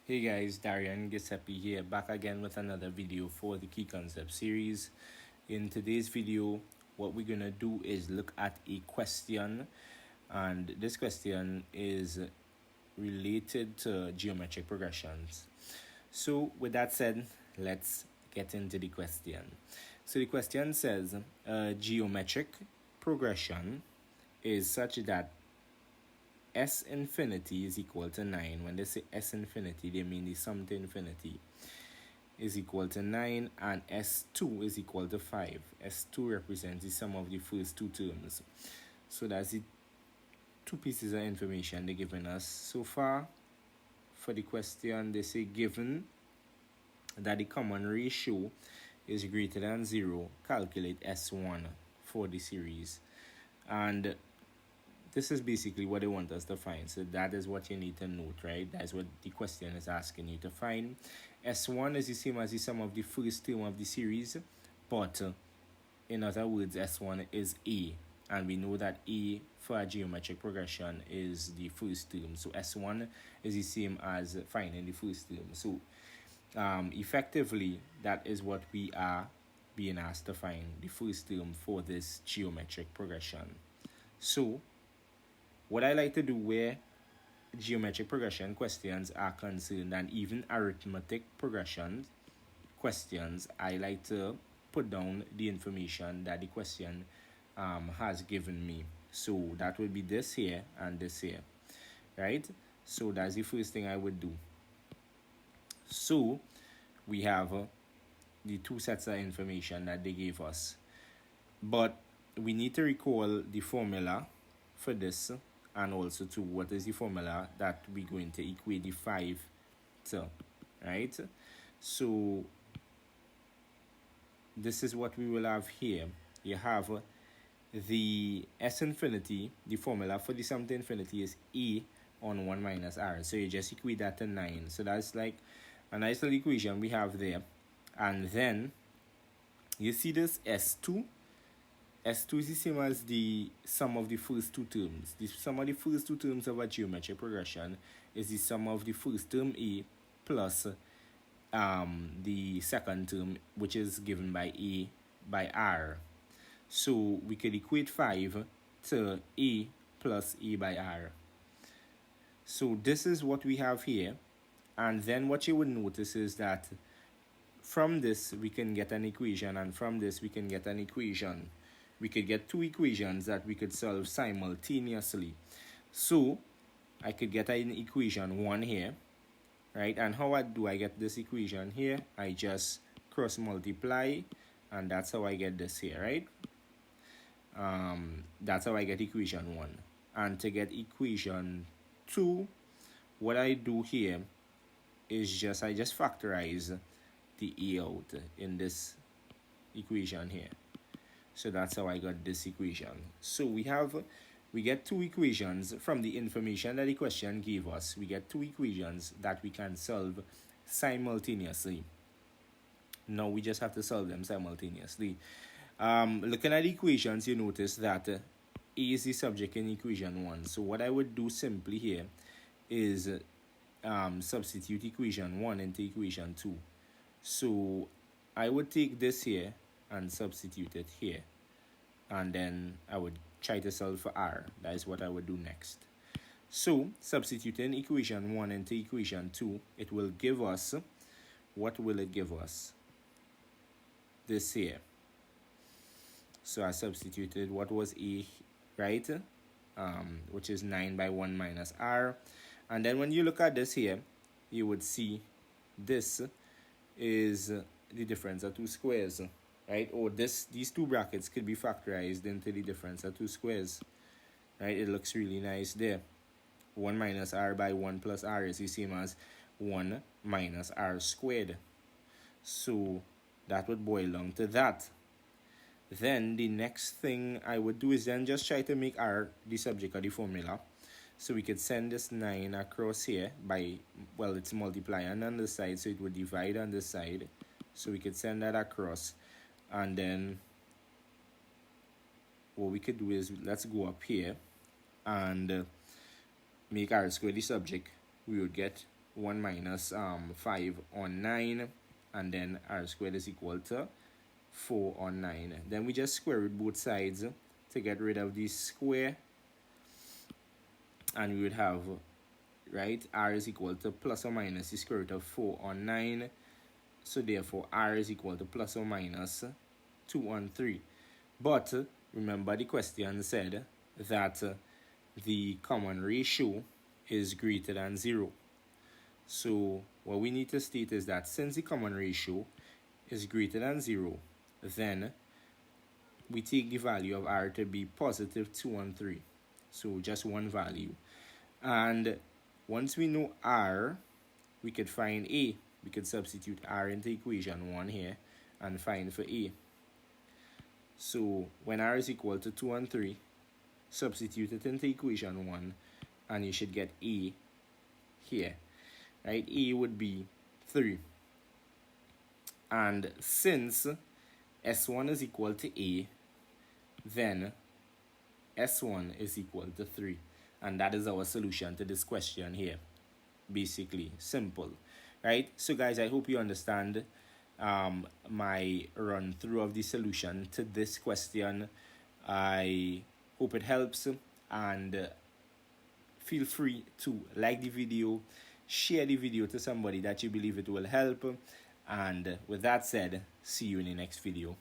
Hey guys, Darian Giuseppe here, back again with another video for the Key Concept series. In today's video, what we're gonna do is look at a question, and this question is related to geometric progressions. So, with that said, let's get into the question. So, the question says a geometric progression is such that S infinity is equal to 9. When they say S infinity, they mean the sum to infinity is equal to 9, and S2 is equal to 5. S2 represents the sum of the first two terms. So that's the two pieces of information they're giving us so far. For the question, they say given that the common ratio is greater than 0, calculate S1 for the series. And this is basically what they want us to find. So that is what you need to note, right? That's what the question is asking you to find. S1 is the same as the sum of the first term of the series, but in other words, S1 is A. And we know that A for a geometric progression is the first term. So S1 is the same as finding the first term. So effectively, that is what we are being asked to find, the first term for this geometric progression. So what I like to do where geometric progression questions are concerned, and even arithmetic progression questions, I like to put down the information that the question has given me. So that would be this here and this here, right? So that's the first thing I would do. So we have the two sets of information that they gave us, but we need to recall the formula for this, and also to what is the formula that we're going to equate the 5 to, right? So this is what we will have here. You have the S infinity, the formula for the sum to infinity is A on 1 minus R. So you just equate that to 9. So that's like a nice little equation we have there. And then you see this S2. S2 is the same as the sum of the first two terms. The sum of the first two terms of a geometric progression is the sum of the first term A plus the second term, which is given by A by R. So we could equate 5 to A plus A by R. So this is what we have here. And then what you would notice is that from this we can get an equation, and from this we can get an equation. We could get two equations that we could solve simultaneously. So I could get an equation 1 here, right? And how do I get this equation here? I just cross multiply, and that's how I get this here, right? That's how I get equation 1. And to get equation 2, what I do here is I just factorize the A out in this equation here. So that's how I got this equation. So we get two equations from the information that the question gave us. We get two equations that we can solve simultaneously. Now we just have to solve them simultaneously. Looking at the equations, you notice that A is the subject in equation 1. So what I would do simply here is substitute equation 1 into equation 2. So I would take this here and substitute it here, and then I would try to solve for R. That is what I would do next. So substituting equation 1 into equation 2, it will give us, what will it give us? This here. So I substituted what was A, right? Which is 9 by 1 minus R. And then when you look at this here, you would see this is the difference of two squares, right? Or these two brackets could be factorized into the difference of two squares, right? It looks really nice there. 1 minus R by 1 plus R is the same as 1 minus R squared. So that would boil down to that. Then the next thing I would do is then just try to make R the subject of the formula. So we could send this 9 across here by, well, it's multiplying on the side, so it would divide on this side. So we could send that across. And then what we could do is, let's go up here and make R squared the subject. We would get 1 minus 5 on 9, and then r squared is equal to 4 on 9. Then we just square root both sides to get rid of the square, and we would have, right, r is equal to plus or minus the square root of 4 on 9. So therefore r is equal to plus or minus 2 on 3. But remember, the question said that the common ratio is greater than 0. So what we need to state is that since the common ratio is greater than 0, then we take the value of r to be positive 2 on 3. So just one value. And once we know r, we could find a. We could substitute r into equation 1 here and find for a. So when r is equal to 2 on 3, substitute it into equation 1, and you should get a here. Right? A would be 3. And since S1 is equal to A, then S1 is equal to 3. And that is our solution to this question here. Basically, simple. Right? So guys, I hope you understand my run through of the solution to this question. I hope it helps, and feel free to like the video, share the video to somebody that you believe it will help, and with that said, see you in the next video.